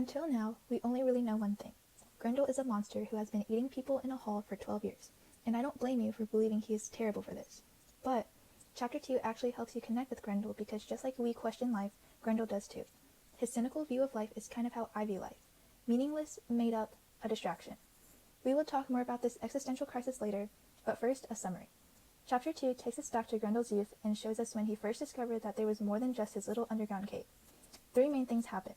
Until now, we only really know one thing. Grendel is a monster who has been eating people in a hall for 12 years, and I don't blame you for believing he is terrible for this. But Chapter 2 actually helps you connect with Grendel because just like we question life, Grendel does too. His cynical view of life is kind of how I view life. Meaningless, made up, a distraction. We will talk more about this existential crisis later, but first, a summary. Chapter 2 takes us back to Grendel's youth and shows us when he first discovered that there was more than just his little underground cave. 3 main things happen: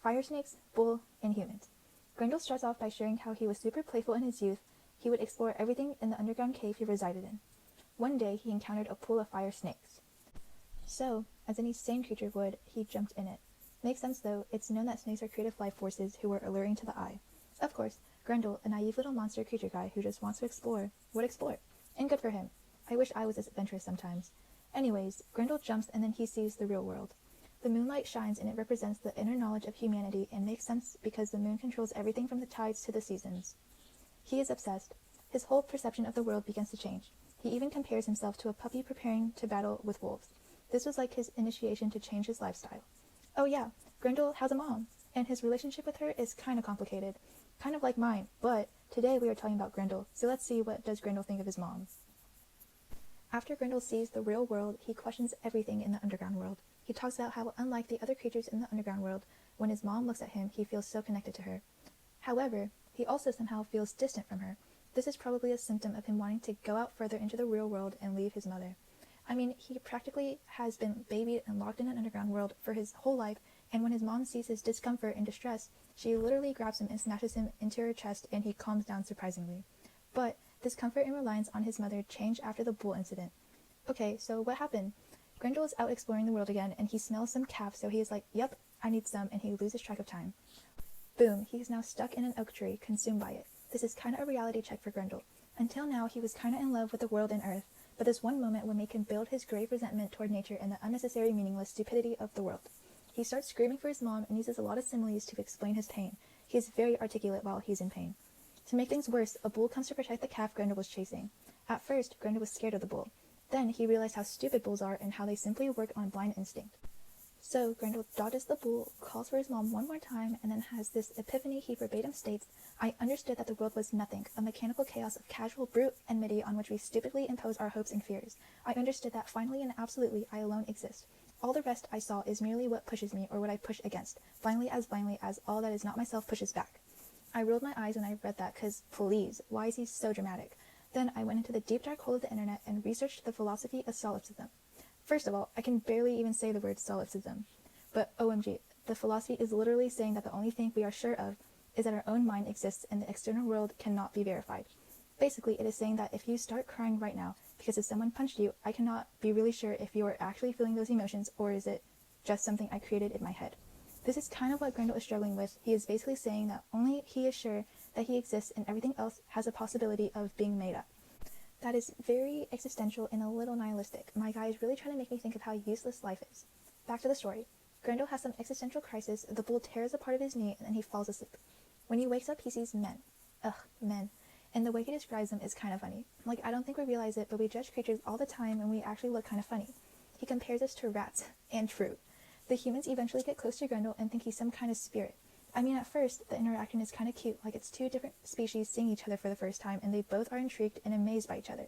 fire snakes, bull, and humans. Grendel starts off by sharing how he was super playful in his youth. He would explore everything in the underground cave he resided in. One day, he encountered a pool of fire snakes. So, as any sane creature would, he jumped in it. Makes sense though, it's known that snakes are creative life forces who are alluring to the eye. Of course, Grendel, a naive little monster creature guy who just wants to explore, would explore. And good for him. I wish I was as adventurous sometimes. Anyways, Grendel jumps and then he sees the real world. The moonlight shines and it represents the inner knowledge of humanity and makes sense because the moon controls everything from the tides to the seasons. He is obsessed. His whole perception of the world begins to change. He even compares himself to a puppy preparing to battle with wolves. This was like his initiation to change his lifestyle. Oh yeah, Grendel has a mom, and his relationship with her is kind of complicated. Kind of like mine, but today we are talking about Grendel, so let's see what does Grendel think of his mom. After Grendel sees the real world, he questions everything in the underground world. He talks about how, unlike the other creatures in the underground world, when his mom looks at him, he feels so connected to her. However, he also somehow feels distant from her. This is probably a symptom of him wanting to go out further into the real world and leave his mother. I mean, he practically has been babied and locked in an underground world for his whole life, and when his mom sees his discomfort and distress, she literally grabs him and smashes him into her chest, and he calms down surprisingly. But this comfort and reliance on his mother changed after the bull incident. Okay, so what happened? Grendel is out exploring the world again, and he smells some calf, so he is like, yep, I need some, and he loses track of time. Boom, he is now stuck in an oak tree, consumed by it. This is kind of a reality check for Grendel. Until now, he was kind of in love with the world and earth, but this one moment would make him build his grave resentment toward nature and the unnecessary, meaningless stupidity of the world. He starts screaming for his mom and uses a lot of similes to explain his pain. He is very articulate while he's in pain. To make things worse, a bull comes to protect the calf Grendel was chasing. At first, Grendel was scared of the bull. Then he realized how stupid bulls are and how they simply work on blind instinct. So Grendel dodges the bull, calls for his mom one more time, and then has this epiphany. He verbatim states, "I understood that the world was nothing, a mechanical chaos of casual brute enmity on which we stupidly impose our hopes and fears. I understood that finally and absolutely I alone exist. All the rest I saw is merely what pushes me or what I push against, blindly as all that is not myself pushes back." I rolled my eyes when I read that because, please, why is he so dramatic? Then I went into the deep dark hole of the internet and researched the philosophy of solipsism. First of all, I can barely even say the word solipsism. But OMG, the philosophy is literally saying that the only thing we are sure of is that our own mind exists and the external world cannot be verified. Basically, it is saying that if you start crying right now because if someone punched you, I cannot be really sure if you are actually feeling those emotions or is it just something I created in my head. This is kind of what Grendel is struggling with. He is basically saying that only he is sure that he exists and everything else has a possibility of being made up. That is very existential and a little nihilistic. My guy is really trying to make me think of how useless life is. Back to the story. Grendel has some existential crisis, the bull tears a part of his knee, and then he falls asleep. When he wakes up, he sees men. Ugh, men. And the way he describes them is kind of funny. Like, I don't think we realize it, but we judge creatures all the time and we actually look kind of funny. He compares us to rats and fruit. The humans eventually get close to Grendel and think he's some kind of spirit. I mean, at first, the interaction is kind of cute, like it's 2 different species seeing each other for the first time, and they both are intrigued and amazed by each other.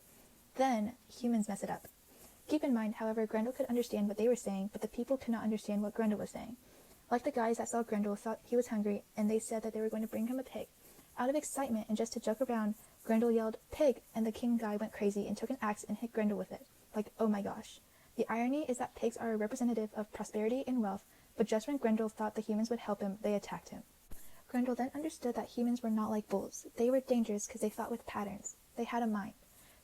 Then, humans mess it up. Keep in mind, however, Grendel could understand what they were saying, but the people could not understand what Grendel was saying. Like the guys that saw Grendel thought he was hungry, and they said that they were going to bring him a pig. Out of excitement and just to joke around, Grendel yelled, "Pig!" and the king guy went crazy and took an axe and hit Grendel with it. Like, oh my gosh. The irony is that pigs are a representative of prosperity and wealth, but just when Grendel thought the humans would help him, they attacked him. Grendel then understood that humans were not like bulls. They were dangerous because they thought with patterns. They had a mind.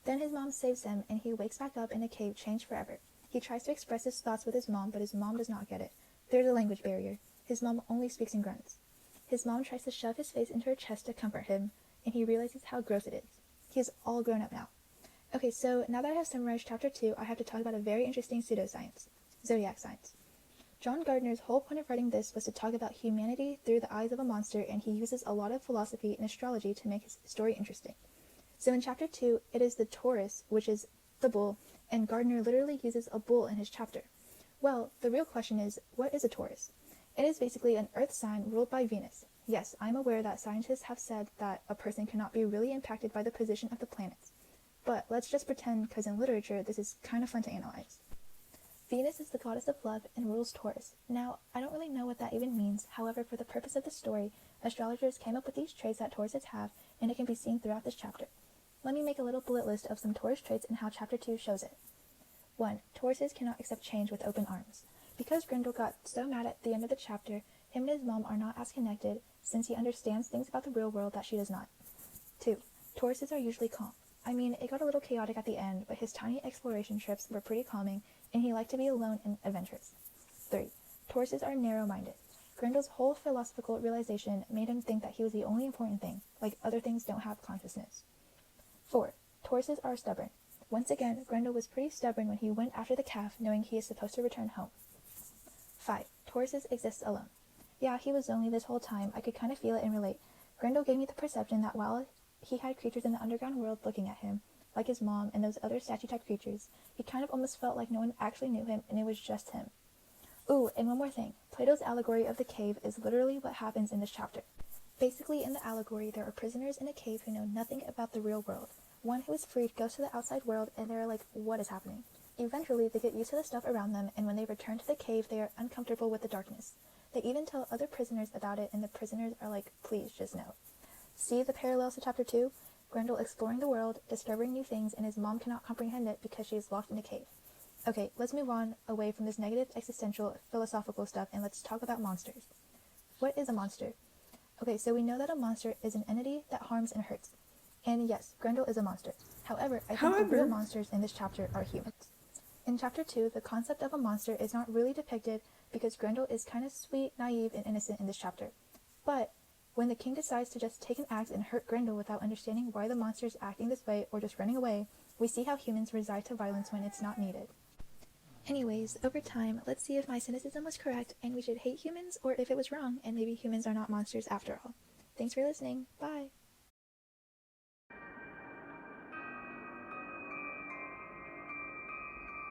Then his mom saves him, and he wakes back up in a cave changed forever. He tries to express his thoughts with his mom, but his mom does not get it. There's a language barrier. His mom only speaks in grunts. His mom tries to shove his face into her chest to comfort him, and he realizes how gross it is. He is all grown up now. Okay, so now that I have summarized Chapter 2, I have to talk about a very interesting pseudoscience. Zodiac signs. John Gardner's whole point of writing this was to talk about humanity through the eyes of a monster, and he uses a lot of philosophy and astrology to make his story interesting. So in Chapter 2, it is the Taurus, which is the bull, and Gardner literally uses a bull in his chapter. Well, the real question is, what is a Taurus? It is basically an earth sign ruled by Venus. Yes, I'm aware that scientists have said that a person cannot be really impacted by the position of the planets. But let's just pretend, because in literature this is kind of fun to analyze. Venus is the goddess of love and rules Taurus. Now, I don't really know what that even means, however, for the purpose of the story, astrologers came up with these traits that Tauruses have, and it can be seen throughout this chapter. Let me make a little bullet list of some Taurus traits and how Chapter 2 shows it. 1. Tauruses cannot accept change with open arms. Because Grendel got so mad at the end of the chapter, him and his mom are not as connected, since he understands things about the real world that she does not. 2. Tauruses are usually calm. I mean, it got a little chaotic at the end, but his tiny exploration trips were pretty calming, and he liked to be alone and adventurous. 3. Tauruses are narrow-minded. Grendel's whole philosophical realization made him think that he was the only important thing, like other things don't have consciousness. 4. Tauruses are stubborn. Once again, Grendel was pretty stubborn when he went after the calf, knowing he is supposed to return home. 5. Tauruses exist alone. Yeah, he was lonely this whole time. I could kind of feel it and relate. Grendel gave me the perception that while he had creatures in the underground world looking at him, like his mom and those other statue-type creatures, he kind of almost felt like no one actually knew him and it was just him. Ooh, and one more thing. Plato's allegory of the cave is literally what happens in this chapter. Basically, in the allegory, there are prisoners in a cave who know nothing about the real world. One who is freed goes to the outside world and they're like, what is happening? Eventually, they get used to the stuff around them, and when they return to the cave, they are uncomfortable with the darkness. They even tell other prisoners about it, and the prisoners are like, please, just know. See the parallels to Chapter 2? Grendel exploring the world, discovering new things, and his mom cannot comprehend it because she is locked in a cave. Okay, let's move on away from this negative existential philosophical stuff, and let's talk about monsters. What is a monster? Okay, so we know that a monster is an entity that harms and hurts. And yes, Grendel is a monster. However, I think the real monsters in this chapter are humans. In Chapter 2, the concept of a monster is not really depicted because Grendel is kind of sweet, naive, and innocent in this chapter. But when the king decides to just take an axe and hurt Grendel without understanding why the monster is acting this way or just running away, we see how humans reside to violence when it's not needed. Anyways, over time, let's see if my cynicism was correct and we should hate humans or if it was wrong and maybe humans are not monsters after all. Thanks for listening. Bye!